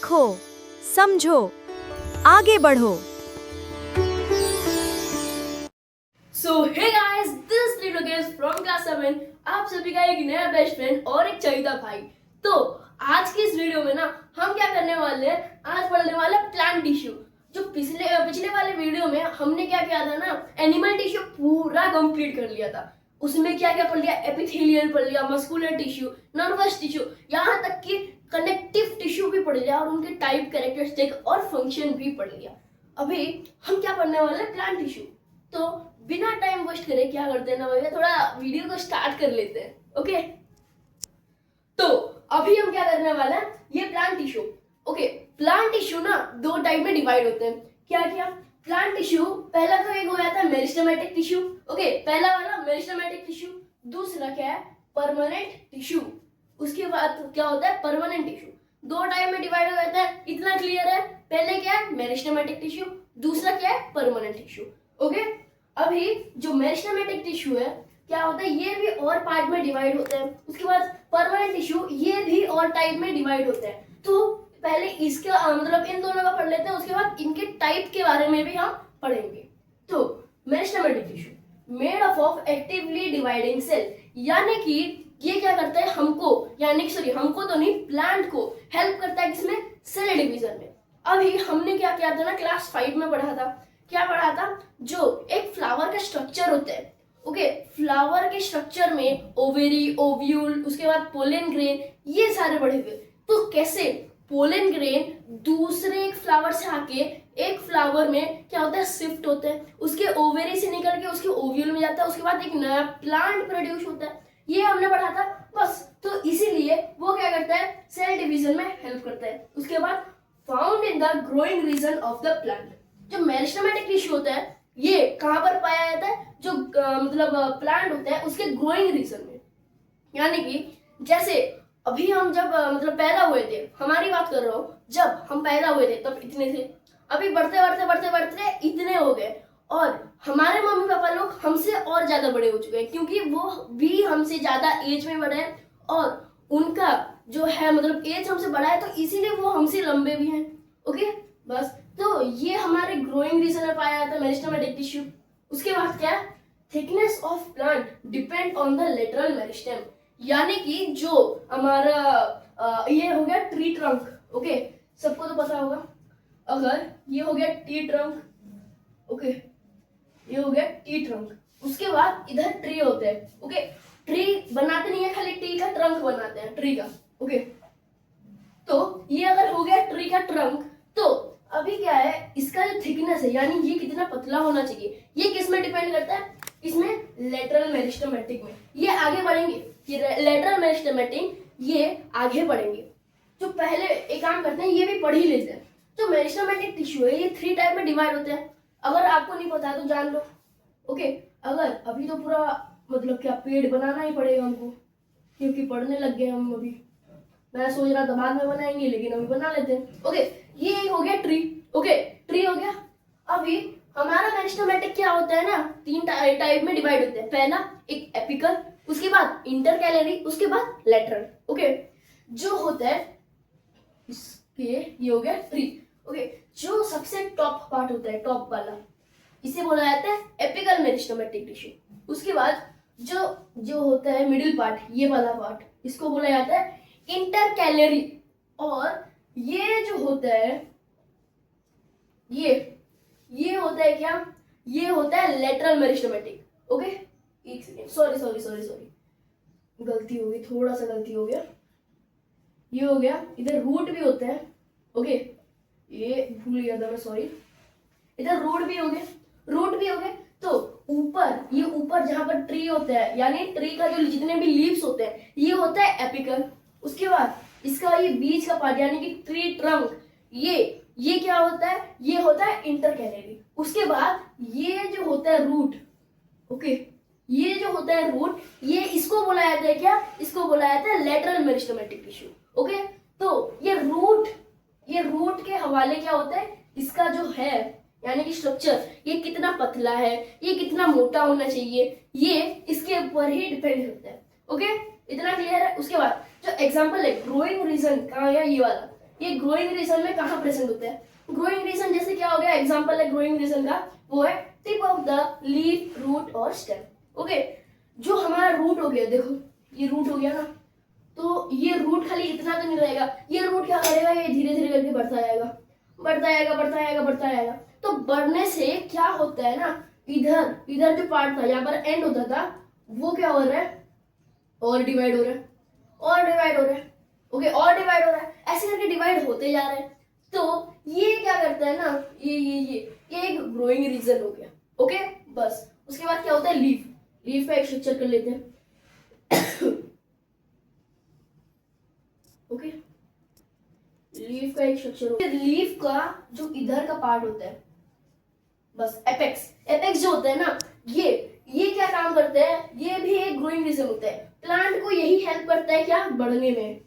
देखो, समझो, आगे बढ़ो। So hey guys, this is Lito Games from class 7। आप सभी का एक नया बेस्ट फ्रेंड और एक चहिता भाई। तो आज की इस वीडियो में ना हम क्या करने वाले हैं, आज पढ़ने वाले प्लांट टिश्यू। जो पिछले वाले वीडियो में हमने क्या किया था ना, एनिमल टिश्यू पूरा कंप्लीट कर लिया था। उसमें क्या क्या पढ़ लिया, एपिथेलियल पढ़ लिया, मस्कुलर टिश्यू, नर्वस टिश्यू, यहाँ तक कि कनेक्टिव टिश्यू भी पढ़ लिया और उनके टाइप, कैरेक्टरिस्टिक और फंक्शन भी पढ़ लिया। अभी हम क्या पढ़ने वाले हैं, प्लांट टिश्यू। तो बिना टाइम वेस्ट करे क्या करते हैं ना भैया, थोड़ा वीडियो को स्टार्ट कर लेते हैं। ओके, तो अभी हम क्या करने वाले हैं, ये plant tissue. Okay, plant tissue ना दो टाइप में डिवाइड होते हैं। क्या क्या प्लांट टिश्यू, पहला तो एक हो जाता है मेरिस्टेमेटिक टिश्यू। ओके, पहला वाला मेरिस्टेमेटिक टिश्यू। दूसरा क्या है, परमानेंट टिश्यू। उसके बाद क्या होता है, परमानेंट टिश्यू। दो टाइप में डिवाइड हो जाता है, इतना क्लियर है। पहले क्या है, मेरिस्टेमेटिक टिश्यू, दूसरा क्या है, परमानेंट टिश्यू। ओके, अभी जो मेरिस्टेमेटिक टिश्यू है क्या होता है, ये भी और पार्ट में डिवाइड होते हैं। उसके बाद परमानेंट टिश्यू, ये भी और टाइप में डिवाइड होते हैं। तो पहले इसका मतलब इन दोनों का पढ़ लेते हैं, उसके बाद इनके टाइप के बारे में भी हम पढ़ेंगे। तो meristematic tissue made up of actively dividing cell, यानी कि ये क्या करता है, हमको तो नहीं, प्लांट को हेल्प करता है किसमें, सेल डिवीजन में। अभी हमने क्या किया था ना, क्लास 5 में पढ़ा था। क्या पढ़ा था, जो एक फ्लावर का स्ट्रक्चर होता है। ओके, फ्लावर के स्ट्रक्चर में ओवेरी, ओव्यूल, उसके बाद पोलन ग्रेन, ये सारे पढ़े हुए। तो कैसे पोलन ग्रेन दूसरे एक फ्लावर से आके एक फ्लावर में क्या होता है, शिफ्ट होते हैं, उसके ओवेरी से निकल के उसके ओव्यूल में जाता है, उसके बाद एक नया प्लांट प्रोड्यूस होता है। ये हमने पढ़ा था बस। तो इसीलिए वो क्या करता है, सेल डिवीजन में हेल्प करता है। उसके बाद found in the growing region of the plant. जो मेरिस्टेमेटिक टिश्यू होता है, ये कहाँ पर पाया जाता है, जो मतलब प्लांट होता है उसके ग्रोइंग रीजन में। यानी कि जैसे अभी हम जब मतलब पैदा हुए थे, हमारी बात कर रहा हूँ, जब हम पैदा हुए थे तब इतने थे, अभी बढ़ते बढ़ते बढ़ते बढ़ते इतने हो गए। और हमारे मम्मी पापा लोग हमसे और ज्यादा बड़े हो चुके हैं, क्योंकि वो भी हमसे ज्यादा एज में बड़े हैं और उनका जो है मतलब एज हमसे बड़ा है, तो इसीलिए वो हमसे लंबे भी हैं। ओके, बस। तो ये हमारे ग्रोइंग रीजन में पाया जाता है मेरिस्टेमेटिक टिश्यू। उसके बाद क्या, thickness of plant depend on the lateral meristem, यानी कि जो हमारा ये हो गया ट्री ट्रंक। ओके, सबको तो पता होगा, अगर ये हो गया टी ट्रंक, ओके, ये हो गया टी ट्रंक। उसके बाद इधर ट्री होते हैं। ओके, ट्री बनाते नहीं है खाली, टी का ट्रंक बनाते हैं, ट्री का। ओके, तो ये अगर हो गया ट्री का ट्रंक, तो अभी क्या है, इसका जो थिकनेस है, यानी ये कितना पतला होना चाहिए, ये किस में डिपेंड करता है, इसमें लेटरल मेरिस्टेमेटिक में। ये आगे बढ़ेंगे, ये लेटरल मेरिस्टेमेटिक, ये आगे बढ़ेंगे। जो पहले एक काम करते हैं, ये भी पढ़ ही लेते हैं। जो मेरिस्टेमेटिक टिश्यू है, ये 3 टाइप में डिवाइड होते हैं। अगर आपको नहीं पता है तो जान लो। ओके, अगर अभी तो पूरा मतलब क्या पेड़ बनाना ही पड़ेगा हमको, क्योंकि पढ़ने लग गए हम अभी। मैं सोच रहा था बाद में बनाएंगे, लेकिन अभी बना लेते हैं। ओके, ये हो गया ट्री। ओके, ट्री हो गया। अभी हमारा मेरिस्टेमेटिक क्या होता है ना, 3 टाइप में डिवाइड होते हैं। पहला एक एपिकल, उसके बाद इंटरकैलरी, उसके बाद लेटरल। ओके, जो होता है इसके, ये हो गया ट्री। ओके, जो सबसे टॉप पार्ट होता है, टॉप वाला, इसे बोला जाता है एपिकल मेरिस्टेमेटिक टिश्यू। उसके बाद जो होता है मिडिल पार्ट, ये वाला पार्ट, इसको बोला जाता है इंटरकैलरी। और ये जो होता है, ये होता है क्या, ये होता है लेटरल मेरिस्टेमेटिक। ओके, एक सेकेंड, सॉरी, गलती हो गई, थोड़ा सा गलती हो गया। ये हो गया, इधर रूट भी होता है। ओके, ये भूल गया था मैं, सॉरी। इधर रूट भी हो गए। तो ये ऊपर जहां पर ट्री होता है, यानी ट्री का जो जितने भी लीव्स होते हैं, ये होता है एपिकल। उसके बाद इसका ये बीच का पार्ट, यानी कि ट्री ट्रंक, ये क्या होता है, ये होता है इंटरकैलरी। उसके बाद ये जो होता है रूट, ओके, ये जो होता है रूट, ये इसको बोला जाता है क्या, इसको बोला जाता है लेटरल मेरिस्टेमेटिक टिश्यू। ओके, तो ये रूट के हवाले क्या होता है, इसका जो है यानी कि स्ट्रक्चर, ये कितना पतला है, ये कितना मोटा होना चाहिए, ये इसके ऊपर ही डिपेंड करता है। ओके, इतना क्लियर है। उसके बाद जो एग्जांपल है ग्रोइंग रीजन, कहाँ है ये वाला, ये ग्रोइंग रीजन में कहाँ प्रेजेंट होते हैं? ग्रोइंग रीजन जैसे क्या हो गया, एग्जांपल है ग्रोइंग रीजन का, वो है tip of the leaf, root और स्टेम। ओके, जो हमारा रूट हो गया, देखो ये रूट हो गया ना, तो ये रूट खाली इतना तो नहीं रहेगा, ये रूट क्या करेगा, ये धीरे धीरे करके बढ़ता जाएगा, बढ़ता जाएगा, बढ़ता जाएगा, बढ़ता जाएगा। तो बढ़ने से क्या होता है ना, इधर इधर जो पार्ट था, यहाँ पर एंड होता था, वो क्या हो रहा है, और डिवाइड हो रहा है, और डिवाइड हो रहा है। ओके, और डिवाइड हो रहा है, ऐसे करके डिवाइड होते जा रहे हैं। तो ये क्या करता है ना, ये एक ग्रोइंग रीजन हो गया। ओके, बस उसके बाद क्या होता है, लीफ। लीफ का एक स्ट्रक्चर कर लेते हैं। ओके, लीफ का एक स्ट्रक्चर होता है। लीफ का जो इधर का पार्ट होता है, बस एपेक्स, एपेक्स जो होता है ना, ये क्या काम करते हैं, ये भी एक ग्रोइंग रीजन होता है। प्लांट को यही हेल्प करता है क्या, बढ़ने में,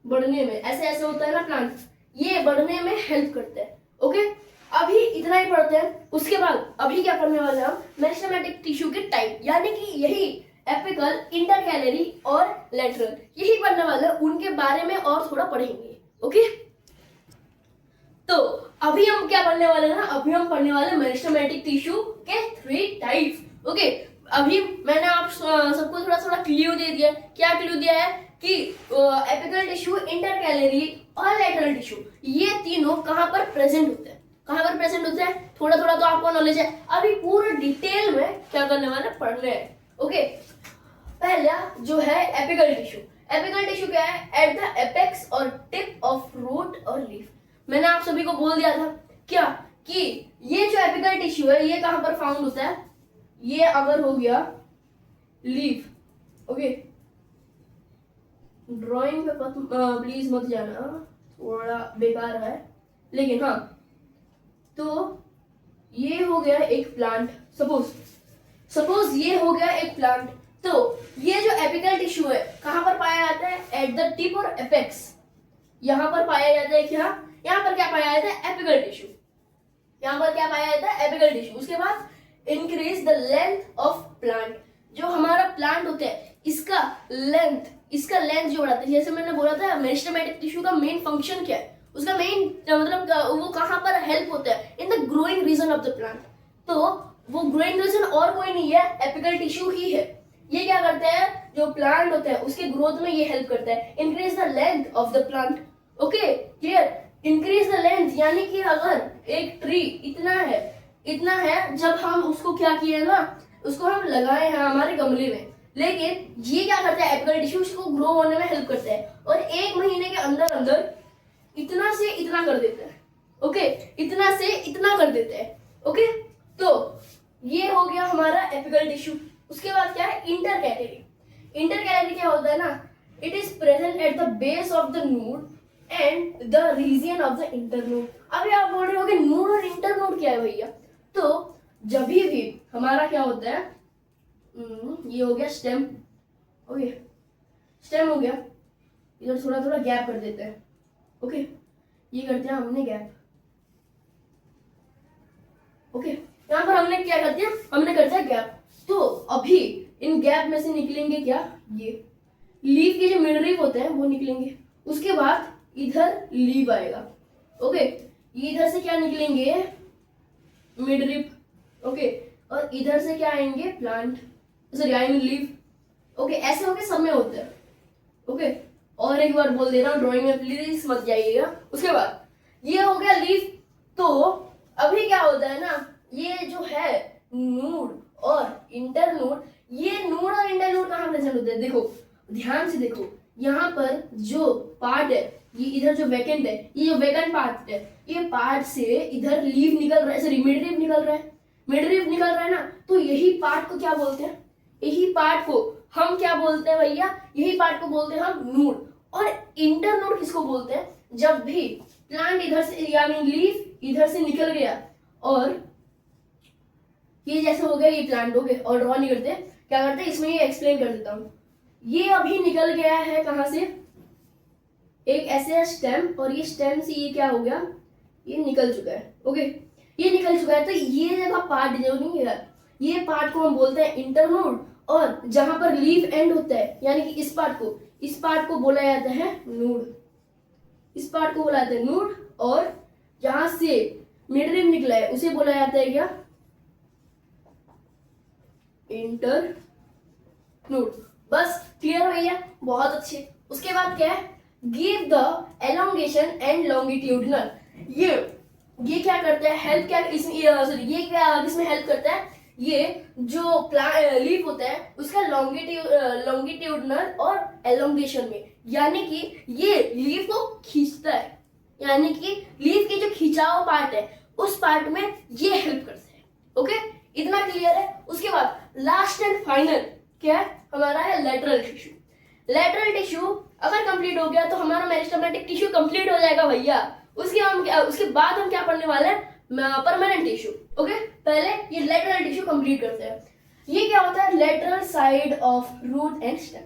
बढ़ने में। ऐसे ऐसे होता है ना प्लांट, ये बढ़ने में हेल्प करता है। ओके, अभी इतना ही पढ़ते हैं। उसके बाद अभी क्या पढ़ने वाले हैं हम, मेरिस्टेमेटिक टिश्यू के टाइप, यानी कि यही एपिकल, इंटरकैलरी और लेटरल, यही पढ़ने वाले हैं। उनके बारे में और थोड़ा पढ़ेंगे। ओके, तो अभी हम क्या पढ़ने वाले हैं ना, अभी हम पढ़ने वाले हैं मेरिस्टेमेटिक टिश्यू के 3 टाइप्स। ओके, अभी मैंने आप सबको थोड़ा थोड़ा क्लू दे दिया। क्या क्लू दिया है कि एपिकल टिश्यू, इंटरकैलरी और लेटरल टिश्यू, ये तीनों कहाँ पर प्रेजेंट होते हैं, कहाँ पर प्रेजेंट होते हैं, थोड़ा थोड़ा तो आपको नॉलेज है। अभी पूरा डिटेल में क्या करने वाले, पढ़ने हैं। ओके, पहला जो है एपिकल टिश्यू। एपिकल टिश्यू क्या है, एट द एपेक्स और टिप ऑफ रूट और लीफ। मैंने आप सभी को बोल दिया था क्या, कि ये जो एपिकल टिश्यू है, ये कहां पर फाउंड होता है, ये अगर हो गया लीफ। ओके, ड्राइंग पे प्लीज मत जाना, थोड़ा बेकार है, लेकिन हाँ, तो ये हो गया एक प्लांट, सपोज ये हो गया एक प्लांट। तो ये जो एपिकल टिश्यू है कहां पर पाया जाता है, एट द टिप और एपेक्स। यहां पर पाया जाता है क्या, यहाँ पर क्या पाया जाता है, एपिकल टिश्यू। यहाँ पर क्या पाया जाता है, एपिकल टिश्यू। उसके बाद increase the length of plant. जो हमारा प्लांट होता है, इसका लेंथ जो बढ़ाता है, जैसे मैंने बोला था मेरिस्टेमेटिक टिश्यू का मेन फंक्शन क्या है, उसका मेन मतलब वो कहाँ पर हेल्प होता है, in the growing region of the plant. तो वो ग्रोइंग रीजन और कोई नहीं है, एपिकल टिश्यू ही है। ये क्या करता है, जो प्लांट होता है उसके ग्रोथ में ये हेल्प करता है, increase the length of the plant. Okay, clear, increase the length, यानी कि अगर एक ट्री इतना है, जब हम उसको क्या किए ना, उसको हम लगाए हैं हमारे गमले में, लेकिन ये क्या करता है, एपिकल टिश्यू उसको ग्रो होने में हेल्प करता है, और 1 महीने के अंदर अंदर इतना से इतना कर देता है। ओके, इतना से इतना कर देता है। ओके, तो ये हो गया हमारा एपिकल टिश्यू। उसके बाद क्या है, इंटरकैलरी। इंटरकैलरी क्या होता है ना, it is present at the base of the node and the region of the internode. अभी आप बोल रहे हो कि नोड और इंटरनोड क्या है भैया, तो जब भी हमारा क्या होता है, ये हो गया स्टेम। ओके, स्टेम हो गया, इधर थोड़ा थोड़ा गैप कर देते हैं। ओके, ये करते हैं हमने गैप। ओके, यहाँ पर हमने क्या करते हैं, हमने करते हैं गैप। तो अभी इन गैप में से निकलेंगे क्या, ये लीफ के जो मिडरीफ होते हैं वो निकलेंगे। उसके बाद इधर लीव आएगा। ओके, इधर से क्या निकलेंगे, मिडरीफ। ओके, और इधर से क्या आएंगे, plant, sorry I mean leaf. Okay, ऐसे होके सब में होते हैं। ओके, और एक बार बोल दे रहा हूँ, ड्राइंग में प्लीज मत जाइएगा। उसके बाद ये हो गया लीफ। तो अभी क्या होता है ना, ये जो है नोड और इंटरनोड, ये नोड और इंटरनोड कहाँ प्रेजेंट होते हैं, देखो ध्यान से देखो, यहाँ पर जो पार्ट है, ये इधर जो वैकेंट है, ये जो वैकेंट पार्ट है, ये पार्ट से इधर लीफ निकल रहा है, सॉरी मिडरीफ निकल रहा है, मिडरीफ निकल रहा है ना, तो यही पार्ट को क्या बोलते हैं, यही पार्ट को हम क्या बोलते हैं भैया, यही पार्ट को बोलते हैं हम नोड। और इंटरनोड किसको बोलते हैं, जब भी प्लांट इधर से यानी लीफ इधर से निकल गया और ये जैसे हो गया, ये प्लांट हो गया, और ड्रॉ नहीं करते, क्या करते हैं, इसमें ये एक्सप्लेन कर देता हूँ। ये अभी निकल गया है कहाँ से, एक ऐसे स्टेम, और ये स्टेम से ये क्या हो गया, ये निकल चुका है। ओके, ये निकल चुका है, तो ये जगह पार्ट जो नहीं है, ये पार्ट को हम बोलते हैं इंटरनोड, और जहां पर लीफ एंड होता है यानी कि इस पार्ट को बोला जाता है नोड। इस पार्ट को बोला जाता है नोड, और जहां से मिडरिम निकला है उसे बोला जाता है क्या, इंटर नोड। बस क्लियर भैया, बहुत अच्छे। उसके बाद क्या है, give the elongation and longitudinal. ये क्या करता है, हेल्प क्या इसमें, सॉरी ये क्या किसमें हेल्प करता है, ये जो लीफ होता है उसका लॉन्गिट्यूडनल और एलोंगेशन में, यानी कि ये लीफ को खींचता है, यानी कि लीफ की जो खिंचाव पार्ट है उस पार्ट में ये हेल्प करते हैं। ओके, इतना क्लियर है। उसके बाद लास्ट एंड फाइनल क्या है हमारा, है लेटरल टिश्यू। लेटरल टिश्यू अगर कंप्लीट हो गया तो हमारा मेरिस्टेमेटिक टिश्यू कंप्लीट हो जाएगा भैया। उसके बाद हम क्या पढ़ने वाले हैं, परमानेंट टिश्यू। ओके, पहले ये लेटरल टिश्यू कंप्लीट करते हैं। ये क्या होता है, lateral side of root and stem.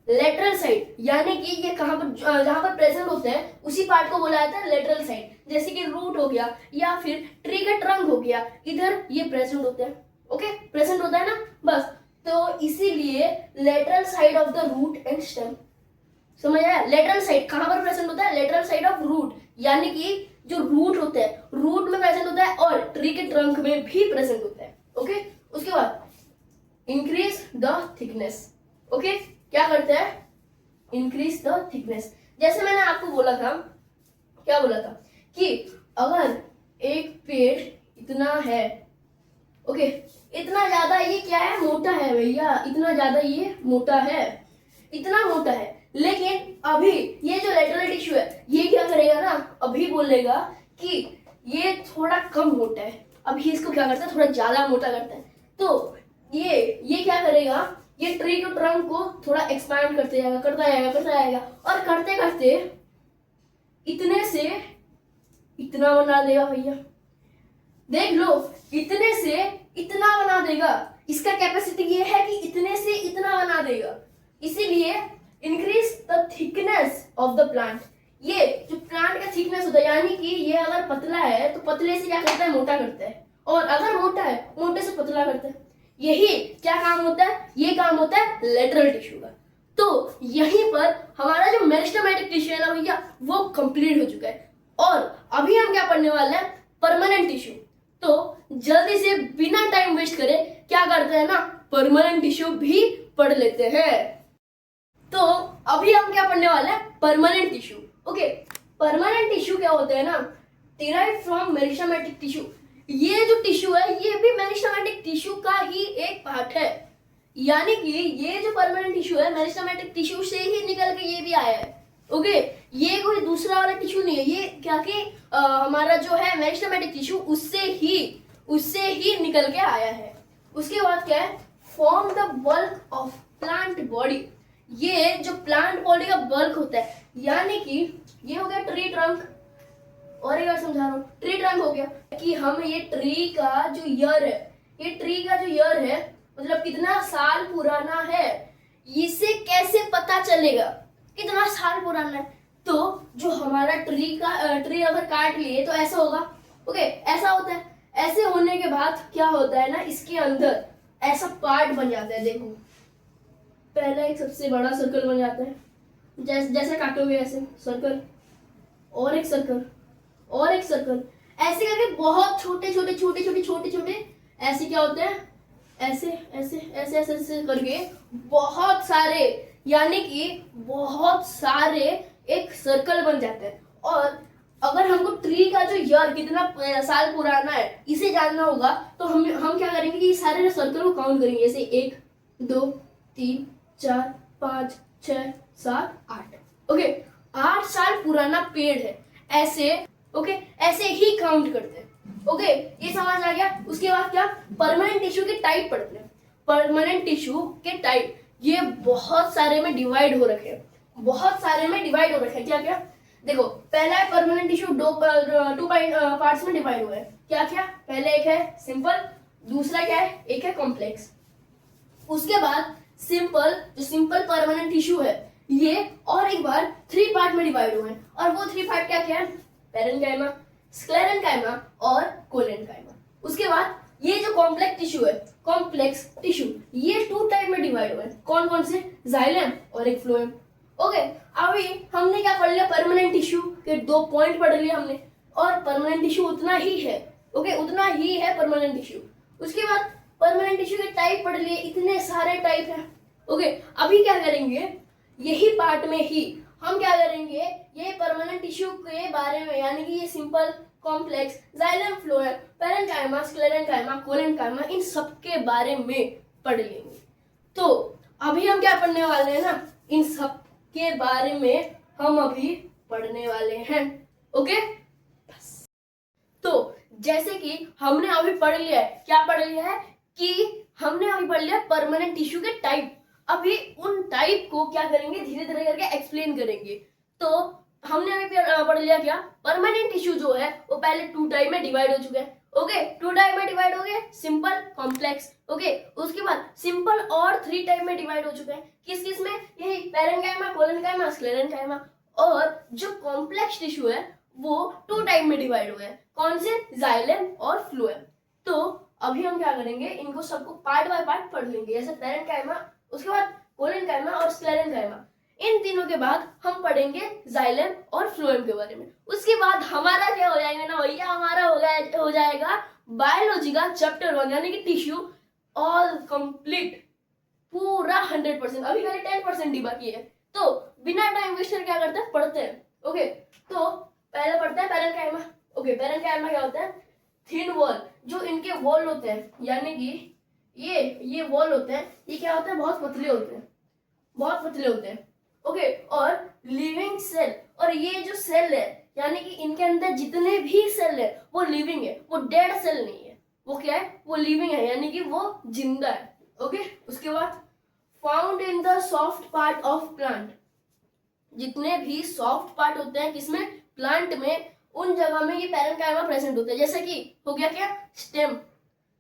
Lateral side यानी कि ये कहां पर, जहां पर प्रेजेंट होते हैं उसी पार्ट को बोला जाता है लेटरल साइड। जैसे कि रूट हो गया या फिर ट्री का ट्रंक हो गया, इधर ये प्रेजेंट होते हैं। ओके, प्रेजेंट होता है ना, बस तो इसीलिए lateral side of the root and stem, समझ आया। लेटरल साइड कहां पर प्रेजेंट होता है, लेटरल साइड ऑफ रूट, यानी कि जो रूट होता है रूट में प्रेजेंट होता है और ट्री के ट्रंक में भी प्रेजेंट होता है। ओके, उसके बाद इंक्रीज द थिकनेस। ओके, क्या करता है, इंक्रीज द थिकनेस। जैसे मैंने आपको बोला था, क्या बोला था कि अगर एक पेड़ इतना है, ओके, इतना ज्यादा ये क्या है, मोटा है भैया, इतना ज्यादा ये मोटा है, इतना मोटा है, लेकिन अभी ये जो लेटरल टिश्यू है ये क्या करेगा ना, अभी बोलेगा कि ये थोड़ा कम मोटा है, अभी इसको क्या करता है, थोड़ा ज्यादा मोटा करता है। तो ये क्या करेगा, ये ट्री के ट्रंक को थोड़ा एक्सपैंड करते जाएगा, करता जाएगा और करते करते इतने से इतना बना देगा भैया। देख लो, इतने से इतना बना देगा। इसका कैपेसिटी ये है कि इतने से इतना बना देगा। इसीलिए increase the thickness of the plant. ये जो प्लांट का थिकनेस होता है, यानी कि ये अगर पतला है तो पतले से क्या करता है, मोटा करता है, और अगर मोटा है मोटे से पतला करता है। यही क्या काम होता है, ये काम होता है लेटरल टिश्यू का। तो यहीं पर हमारा जो मेरिस्टेमेटिक टिश्यू है ना भैया, वो कंप्लीट हो चुका है। और अभी हम क्या पढ़ने वाले हैं, परमानेंट टिश्यू। तो जल्दी से बिना टाइम वेस्ट करे क्या करते हैं ना, परमानेंट टिश्यू भी पढ़ लेते हैं। तो अभी हम क्या पढ़ने वाले हैं, permanent tissue. Okay, permanent tissue क्या होता है ना, डिराइव्ड फ्रॉम मेरिस्टेमेटिक टिश्यू। ये जो टिश्यू है ये भी मेरिस्टेमेटिक टिश्यू का ही एक पार्ट है, यानी कि ये जो परमानेंट टिश्यू है मेरिस्टेमेटिक टिश्यू से ही निकल के ये भी आया है। ओके, ये कोई दूसरा वाला टिश्यू नहीं है, ये क्या कि हमारा जो है मेरिस्टेमेटिक टिश्यू उससे ही निकल के आया है। उसके बाद क्या है, form the bulk of plant body. ये जो प्लांट बॉडी का बल्क होता है, यानी कि ये हो गया ट्री ट्रंक, और एक बार समझा रहा हूँ, ट्री ट्रंक हो गया कि हम ये ट्री का जो ईयर है, ये ट्री का जो ईयर है मतलब कितना साल पुराना है, इसे कैसे पता चलेगा कितना साल पुराना है। तो जो हमारा ट्री अगर काट लिए तो ऐसा होगा। ओके, ऐसा होता है। ऐसे होने के बाद क्या होता है ना, इसके अंदर ऐसा पार्ट बन जाता है। देखो, पहला एक सबसे बड़ा सर्कल बन जाता है, जैसे काटोगे ऐसे सर्कल, और एक सर्कल, और एक सर्कल, ऐसे करके बहुत छोटे छोटे ऐसे क्या होते हैं, ऐसे करके बहुत सारे, यानी कि बहुत सारे एक सर्कल बन जाते हैं। और अगर हमको ट्री का जो ईयर कितना साल पुराना है इसे जानना होगा तो हम क्या करेंगे कि सारे सर्कल को काउंट करेंगे, जैसे 1 2 3 4 5 6 7 8। ओके, 8 साल पुराना पेड़ है, ऐसे। ओके, ऐसे ही काउंट करते हैं। ओके, ये समझ आ गया। उसके बाद क्या, परमानेंट टिश्यू के टाइप पढ़ते हैं। परमानेंट टिश्यू के टाइप ये बहुत सारे में डिवाइड हो रखे हैं, क्या क्या, देखो, पहला है परमानेंट टिश्यू, टू पार्ट्स में डिवाइड हुआ है। क्या क्या, पहले एक है सिंपल, दूसरा क्या है, एक है कॉम्प्लेक्स। उसके बाद जो सिंपल परमानेंट टिश्यू है ये और एक बार 3 पार्ट में डिवाइड हुए हैं, और वो 3 पार्ट क्या क्या है, पेरेन्काइमा, स्क्लेरेन्काइमा और कोलेन्काइमा। उसके बाद ये जो कॉम्प्लेक्स टिश्यू ये 2 टाइप में डिवाइड हुए हैं। कौन कौन से, जाइलम और एक फ्लोएम। ओके, अभी हमने क्या पढ़ लिया, परमानेंट टिश्यू के 2 पॉइंट पढ़ लिए हमने, और परमानेंट टिश्यू उतना ही है, ओके, उतना ही है परमानेंट टिश्यू। उसके बाद परमानेंट टिश्यू के टाइप पढ़ लिए, इतने सारे टाइप हैं, ओके। अभी क्या करेंगे, यही पार्ट में ही हम क्या करेंगे, ये परमानेंट टिश्यू के बारे में, यानी कि ये simple, complex, xylem, phloem, parenchyma, sclerenchyma, collenchyma, इन सब के बारे में पढ़ लेंगे। तो अभी हम क्या पढ़ने वाले हैं ना, इन सब के बारे में हम अभी पढ़ने वाले हैं, ओके। तो जैसे कि हमने अभी पढ़ लिया है, क्या पढ़ लिया है कि हमने अभी पढ़ लिया परमानेंट टिश्यू के टाइप। अभी उन टाइप को क्या करेंगे, धीरे धीरे करके एक्सप्लेन करेंगे। तो हमने अभी पढ़ लिया क्या, परमानेंट टिश्यू जो है वो पहले 2 टाइप में डिवाइड हो चुके हैं, ओके। 2 टाइप में डिवाइड हो गए, सिंपल, कॉम्प्लेक्स, ओके। उसके बाद सिंपल और 3 टाइप में डिवाइड हो चुके हैं, किस किस में, यही पेरेन्काइमा, कोलेन्काइमा, स्क्लेरेन्काइमा। और जो कॉम्प्लेक्स टिश्यू है वो 2 टाइप में डिवाइड हुए हैं, कौन से, जाइलम और फ्लोएम। तो अभी हम क्या करेंगे, इनको सबको पार्ट बाय पार्ट पढ़ लेंगे, जैसे पेरेन्काइमा, उसके बाद कोलेन्काइमा और स्क्लेरेन्काइमा। इन तीनों के बाद हम पढ़ेंगे जाइलम और फ्लोएम के बारे में। उसके बाद हमारा क्या हो जाएगा ना भैया, हमारा हो जाएगा बायोलॉजी का चैप्टर 1, यानी कि टिश्यू ऑल कंप्लीट, पूरा 100%। अभी खाली 10% ही बाकी है। तो बिना टाइम वेस्ट क्या करते हैं, पढ़ते हैं, ओके। तो पहले पढ़ते हैं पेरेन्काइमा, ओके। पेरेन्काइमा क्या होता है, थिन वॉल, जो इनके वॉल होते हैं, यानी कि ये वॉल होते हैं, ये क्या होते हैं, बहुत पतले होते हैं, बहुत पतले होते हैं, ओके। और लिविंग सेल, और ये जो सेल है, यानी कि इनके अंदर जितने भी सेल है वो लिविंग है, वो डेड सेल नहीं है, वो क्या है, वो लिविंग है, यानी कि वो जिंदा है, ओके। उसके बाद found in the soft part of plant, जितने भी सॉफ्ट पार्ट होते हैं किसमें, प्लांट में, उन जगह में ये पेरेन्काइमा प्रेजेंट होते हैं। जैसे कि हो गया क्या, स्टेम,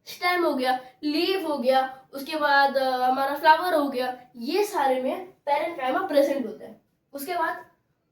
स्टेम हो गया, लीफ हो गया, उसके बाद हमारा फ्लावर हो गया, ये सारे में पेरेन्काइमा प्रेजेंट होता है। उसके बाद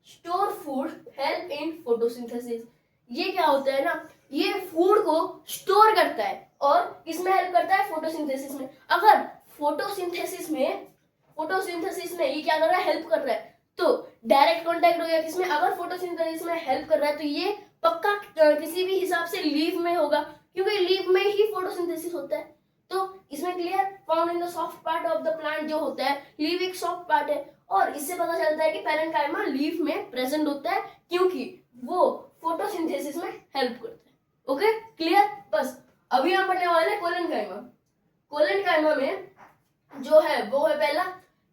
store food, help in photosynthesis, ये क्या होता है ना, ये फूड को स्टोर करता है और किसमें हेल्प करता है, फोटोसिंथेसिस में। अगर फोटोसिंथेसिस में ये क्या कर रहा है, हेल्प कर रहा है, तो डायरेक्ट कांटेक्ट हो गया किसमें, अगर फोटोसिंथेसिस में हेल्प कर रहा है तो ये पक्का किसी भी हिसाब से लीफ में होगा, क्योंकि लीफ में ही फोटोसिंथेसिस होता है। तो इसमें clear, found in the soft part of the plant जो होता है, लीफ एक सॉफ्ट पार्ट है, और इससे पता चलता है कि पेरेन्काइमा लीफ में प्रेजेंट होता है, क्योंकि वो फोटोसिंथेसिस में हेल्प करता है, ओके, क्लियर। बस अभी हम पढ़ने वाले हैं कोलेन्काइमा। कोलेन्काइमा में जो है वो है पहला,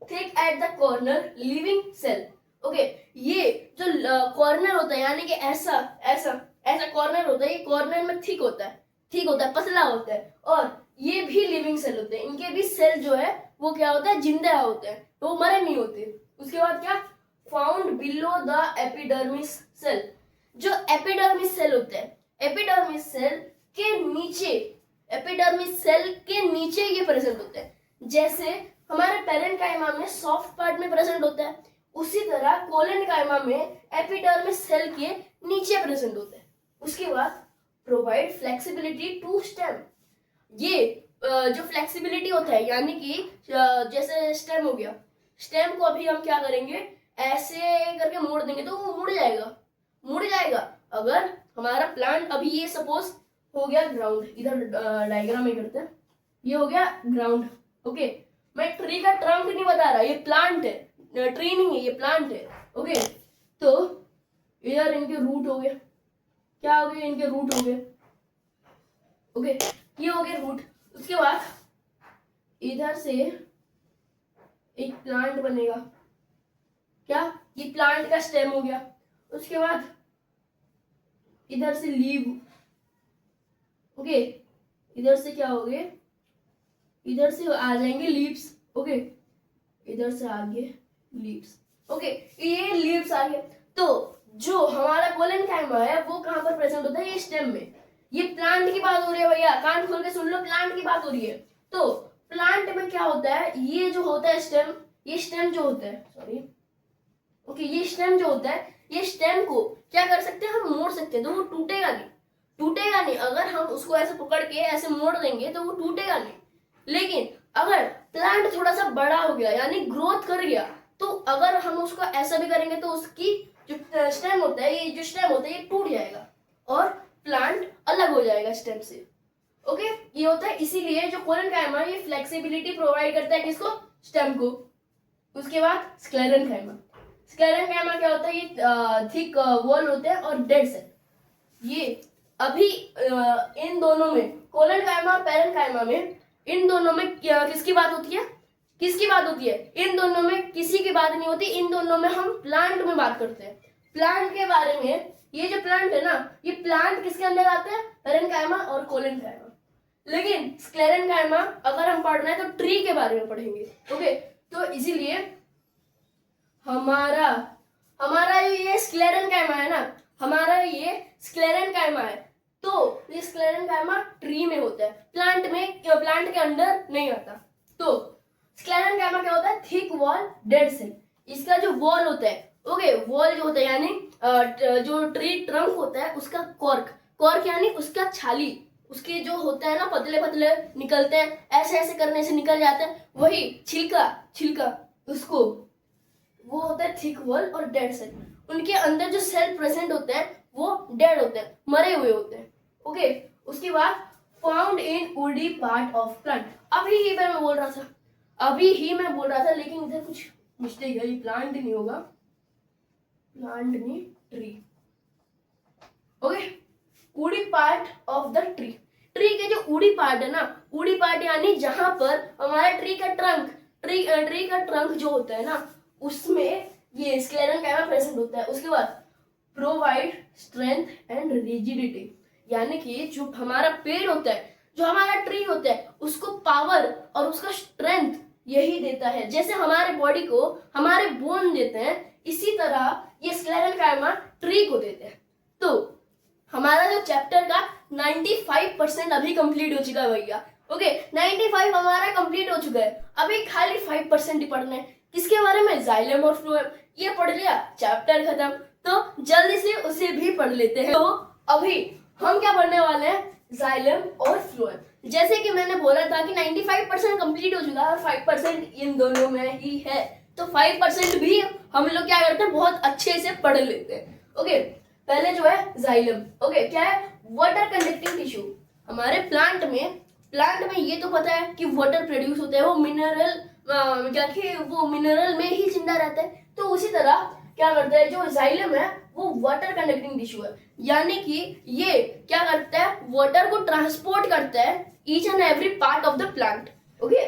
thick at the corner living cell, okay. ये जो कॉर्नर होता है, यानी कि ऐसा ऐसा ऐसा कॉर्नर होता है, ये कॉर्नर में थिक होता है, पतला होता है, और ये भी लिविंग सेल होते हैं, इनके भी सेल जो है वो क्या होता है, जिंदा होते हैं, तो वो मरे नहीं होते। उसके बाद क्या, found below the epidermis cell, जो एपिडर्मिस सेल होते हैं, एपिडर्मिस सेल के नीचे ये प्रेजेंट होते हैं। जैसे हमारे पेरेन्काइमा में सॉफ्ट पार्ट में प्रेजेंट होता है, उसी तरह कोलेन्काइमा में एपिडर्मिस सेल के नीचे प्रेजेंट होता है। उसके बाद प्रोवाइड फ्लेक्सिबिलिटी टू स्टेम, ये जो फ्लेक्सिबिलिटी होता है, यानी कि जैसे स्टेम हो गया, स्टेम को अभी हम क्या करेंगे, ऐसे करके मोड़ देंगे तो वो मुड़ जाएगा। अगर हमारा प्लांट, अभी ये सपोज हो गया ग्राउंड, इधर डायग्राम में करते हैं, ये हो गया ग्राउंड, ओके। मैं ट्री का ट्रंक नहीं बता रहा, ये प्लांट है, ट्री नहीं है, ये प्लांट है, ओके। तो इधर इनके रूट हो गए, क्या हो गए, इनके रूट हो गए, ओके, ये हो गए रूट। उसके बाद इधर से एक प्लांट बनेगा, क्या, ये प्लांट का स्टेम हो गया। उसके बाद इधर से लीव, ओके, इधर से क्या हो गए, इधर से आ जाएंगे लीव्स, ओके, इधर से आगे लीव्स, ओके, ये लीव्स आ गए। तो जो हमारा कोलेन्काइमा है वो कहां पर प्रेजेंट होता है, ये स्टेम में। ये प्लांट की बात हो रही है भैया, कान खोल के सुन लो, प्लांट की बात हो रही है। तो प्लांट में क्या होता है, ये जो होता है स्टेम, ये स्टेम जो होता है, सॉरी, ओके, ये स्टेम जो होता है, ये स्टेम को क्या कर सकते हैं, हम मोड़ सकते हैं, तो वो टूटेगा नहीं। अगर हम उसको ऐसे पकड़ के ऐसे मोड़ देंगे तो वो टूटेगा नहीं। लेकिन अगर प्लांट थोड़ा सा बड़ा हो गया, यानी ग्रोथ कर गया, तो अगर हम उसको ऐसा भी करेंगे तो उसकी जो स्टेम होता है, ये जो स्टेम होता है ये टूट जाएगा और प्लांट अलग हो जाएगा स्टेम से। ओके, ये होता है, इसीलिए जो कोलेनकाइमा ये फ्लेक्सिबिलिटी प्रोवाइड करता है किसको, स्टेम को। उसके बाद स्क्लेरेनकाइमा। स्क्लेरेनकाइमा क्या होता है, ये थिक वॉल होते हैं और डेड सेल। ये अभी इन दोनों में, कोलेनकाइमा और पेरेनकाइमा में, इन दोनों में किसकी बात होती है, किसकी बात होती है, इन दोनों में किसी की बात नहीं होती। इन दोनों में हम प्लांट में बात करते हैं, प्लांट के बारे में। ये जो प्लांट है ना, ये प्लांट किसके अंदर आते हैं, पेरेनकाइमा और कोलेनकाइमा। लेकिन स्क्लेरेनकाइमा अगर हम पढ़ रहे हैं तो ट्री के बारे में पढ़ेंगे। ओके, तो इसीलिए हमारा ये स्क्लेरेनकाइमा है ना, हमारा ये स्क्लेरेनकाइमा है, तो ये स्क्लेरेनकाइमा ट्री में होता है, प्लांट के अंदर नहीं आता। तो स्क्लेरेनकाइमा क्या होता है, थिक वॉल डेड सेल। इसका जो वॉल होता है, ओके, वॉल जो होता है यानी जो ट्री ट्रंक होता है उसका कॉर्क यानी उसका छाली, उसके जो होता है ना पतले पतले निकलते हैं, ऐसे ऐसे करने से निकल जाते हैं, वही छिलका उसको, वो होता है थिक वॉल और डेड सेल। उनके अंदर जो सेल प्रेजेंट होते हैं वो डेड होते हैं, मरे हुए होते हैं। ओके, उसके बाद found in woody part of plant. अभी ही मैं बोल रहा था, लेकिन इधर कुछ मिस्टेक है, ये प्लांट नहीं होगा, प्लांट नहीं, tree. Okay, woody part of the tree. Tree के जो वुडी पार्ट है ना, वुडी पार्ट यानी जहां पर हमारा ट्री का ट्रंक जो होता है ना, उसमें ये स्क्लेरेनकाइमा प्रेजेंट होता है। उसके बाद प्रोवाइड स्ट्रेंथ एंड रिजिडिटी, यानी कि जो हमारा पेड़ होता है, जो हमारा ट्री होता है, उसको पावर और उसका स्ट्रेंथ यही देता है। जैसे हमारे बॉडी को हमारे बोन देते हैं, इसी तरह ये स्क्लेरेनकाइमा ट्री को देते हैं। तो हमारा जो चैप्टर का 95% अभी कंप्लीट हो चुका है भैया। ओके, 95 हमारा कंप्लीट हो चुका है, अभी खाली 5% ही पढ़ना है। किसके बारे में, जाइलम और फ्लोएम। ये पढ़ लिया, चैप्टर खत्म। तो जल्दी से उसे भी पढ़ लेते हैं। तो अभी हम क्या पढ़ने वाले हैं, जाइलम और फ्लोएम। जैसे कि मैंने बोला था कि 95% कंप्लीट हो चुका है और 5% इन दोनों में ही है, तो 5% भी हम लोग क्या करते हैं, बहुत अच्छे से पढ़ लेते हैं। ओके, पहले जो है जाइलम। ओके, क्या है, वाटर कंडक्टिंग टिश्यू। हमारे प्लांट में ये तो पता है कि वाटर प्रोड्यूस होता है, वो मिनरल में ही जिंदा रहता है। तो उसी तरह क्या करता है, जो जाइलम है वो वाटर कंडक्टिंग टिश्यू है, यानी कि ये क्या करता है, वाटर को ट्रांसपोर्ट करता है each and every part of the plant. Okay,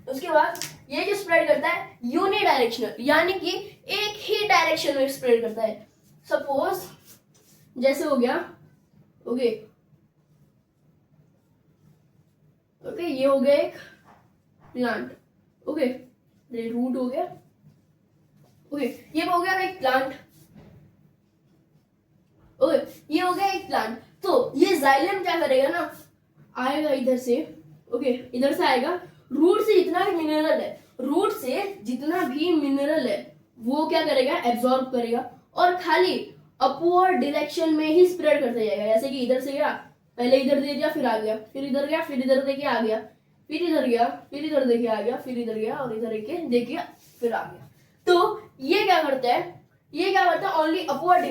उसके बाद ये जो स्प्रेड करता है यूनिडायरेक्शनल, यानी कि एक ही डायरेक्शन में स्प्रेड करता है। सपोज जैसे हो गया, ओके, ये हो गया एक प्लांट। ओके, रूट हो गया। ओके, ये हो गया एक प्लांट। ओके, ये हो गया एक प्लांट। तो ये जाइलम क्या करेगा ना, आएगा इधर से। ओके, इधर से आएगा, रूट से जितना भी मिनरल है वो क्या करेगा, एब्जॉर्ब करेगा और खाली अपवर्ड डायरेक्शन में ही स्प्रेड करते जाएगा। जैसे कि इधर से गया, पहले इधर दे दिया, फिर आ गया, फिर इधर गया, फिर इधर देके आ गया, फिर इधर गया, फिर इधर देके आ गया, फिर इधर गया और इधर देके फिर आ गया। तो ये क्या करता है, ओनली अपवर्ड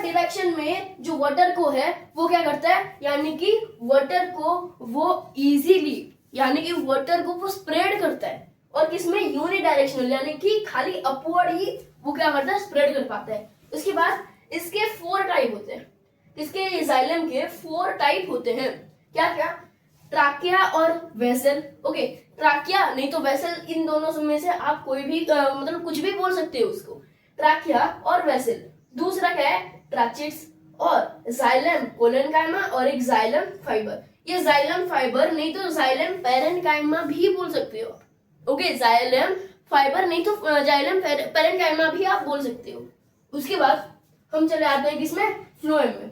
डायरेक्शन में जो वाटर को है वो क्या करता है, यानी कि वाटर को वो इजीली, यानी कि वाटर को वो स्प्रेड करता है। और किसमें, यूनिडायरेक्शनल, यानी कि खाली अपवर्ड ही वो क्या करता है, स्प्रेड कर पाता है। उसके बाद इसके 4 टाइप होते हैं, इसके जाइलम के 4 टाइप होते हैं। क्या क्या, ट्राकिया और वेसल। ओके, ट्राकिया नहीं तो वेसल, इन दोनों में से आप कोई भी मतलब कुछ भी बोल सकते हो उसको, ट्राकिया और वेसल। दूसरा क्या है, ट्राचिड्स, और जाइलम कोलेनकाइमा और एक जाइलम फाइबर। ये जाइलम फाइबर नहीं तो जाइलम पेरेनकाइमा भी बोल सकते हो। ओके, जाइलम फाइबर नहीं तो जाइलम पेरेनकाइमा भी आप बोल सकते हो। उसके बाद हम चले आते हैं किसमें, फ्लोएम में।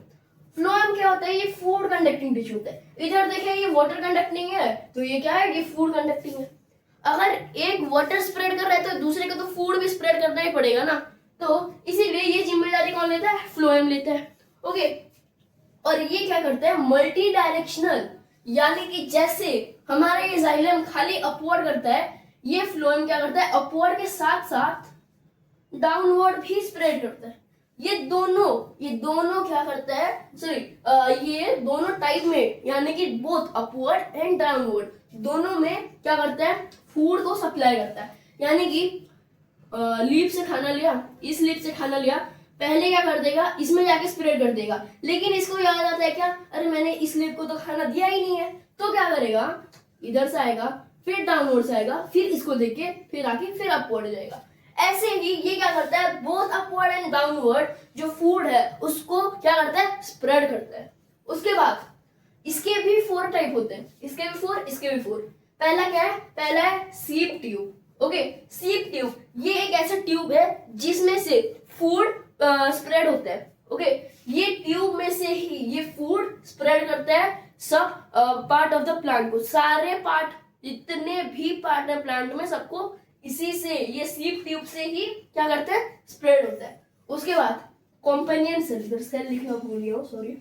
फ्लोएम क्या होता है, ये फूड कंडक्टिंग टिश्यू होता है। इधर देखिए ये वाटर कंडक्टिंग है, तो ये क्या है, ये फूड कंडक्टिंग है। अगर एक वाटर स्प्रेड कर रहा है तो दूसरे को तो फूड भी स्प्रेड करना ही पड़ेगा ना, तो इसीलिए ये जिम्मेदारी कौन लेता है, फ्लोएम लेता है। ओके, और ये क्या करता है, मल्टी डायरेक्शनल, यानी कि जैसे हमारा ये जाइलम खाली अपवर्ड करता है, ये फ्लोएम क्या करता है, अपवर्ड के साथ साथ डाउनवर्ड भी स्प्रेड करता है। ये दोनों क्या करता है, सॉरी ये दोनों टाइप में, यानी कि बोथ अपवर्ड एंड डाउनवर्ड दोनों में क्या करता है, फूड को सप्लाई करता है। यानी कि लीफ से खाना लिया, इस लीफ से खाना लिया, पहले क्या कर देगा, इसमें जाके स्प्रेड कर देगा, लेकिन इसको याद आता है क्या, अरे मैंने इस लीफ को तो खाना दिया ही नहीं है, तो क्या करेगा, इधर से आएगा, फिर डाउनवर्ड से आएगा, फिर इसको देख के फिर आके फिर अपवर्ड जाएगा। ऐसे ही ये क्या करता है, बोथ अपवर्ड एंड डाउनवर्ड जो फूड है उसको क्या करता है, स्प्रेड करता है। उसके बाद इसके भी 4 टाइप होते हैं, इसके भी 4। पहला क्या है, पहला है सीप ट्यूब। ओके, सीप ट्यूब ये एक ऐसा ट्यूब है जिसमें से फूड स्प्रेड होता है। ओके, ये ट्यूब में से ही ये फूड स्प्रेड करता है सब पार्ट ऑफ द प्लांट को, सारे पार्ट, जितने भी पार्ट है प्लांट में, सबको इसी से, ये सीप ट्यूब से ही क्या करता है, स्प्रेड होता है। उसके बाद कॉम्पेनियन सेल, इधर सेल लिखना भूल गया हूं, सॉरी,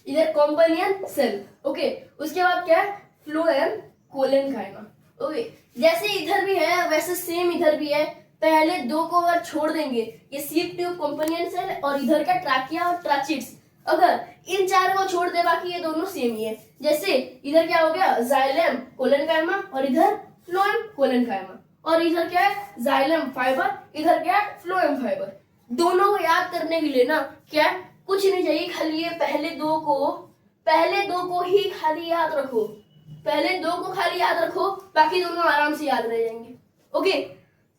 इधर कॉम्पेनियन सेल। ओके, उसके बाद क्या है, फ्लोएम कोलेनकाइमा। ओके, जैसे इधर भी है वैसे सेम इधर भी है, पहले 2 को अगर छोड़ देंगे, ये सीप ट्यूब, कॉम्पेनियन सेल और इधर का ट्रैकिया और ट्राचिड्स, अगर इन 4 को छोड़ दे बाकी ये दोनों सेम ही है। जैसे इधर क्या हो गया, जाइलम कोलेनकाइमा और इधर फ्लोएम कोलेनकाइमा, और इधर क्या है, जाइलम फाइबर, इधर क्या है, फ्लोएम फाइबर। दोनों को याद करने के लिए ना क्या, कुछ नहीं चाहिए, खाली ये पहले दो को ही खाली याद रखो, पहले 2 को खाली याद रखो, बाकी दोनों आराम से याद रह जाएंगे। ओके,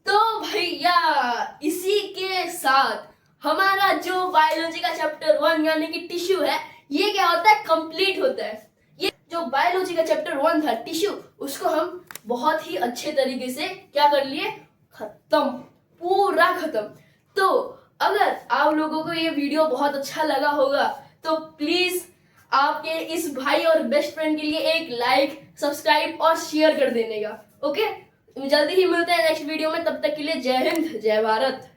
तो भैया इसी के साथ हमारा जो बायोलॉजी का चैप्टर 1 यानी कि टिश्यू है, ये क्या होता है, कंप्लीट होता है। ये जो बायोलॉजी का चैप्टर 1 था टिश्यू, उसको हम बहुत ही अच्छे तरीके से क्या कर लिए, खत्म, पूरा खत्म। तो अगर आप लोगों को ये वीडियो बहुत अच्छा लगा होगा तो प्लीज आपके इस भाई और बेस्ट फ्रेंड के लिए एक लाइक, सब्सक्राइब और शेयर कर देने का। ओके, जल्दी ही मिलते हैं नेक्स्ट वीडियो में, तब तक के लिए जय हिंद, जय भारत।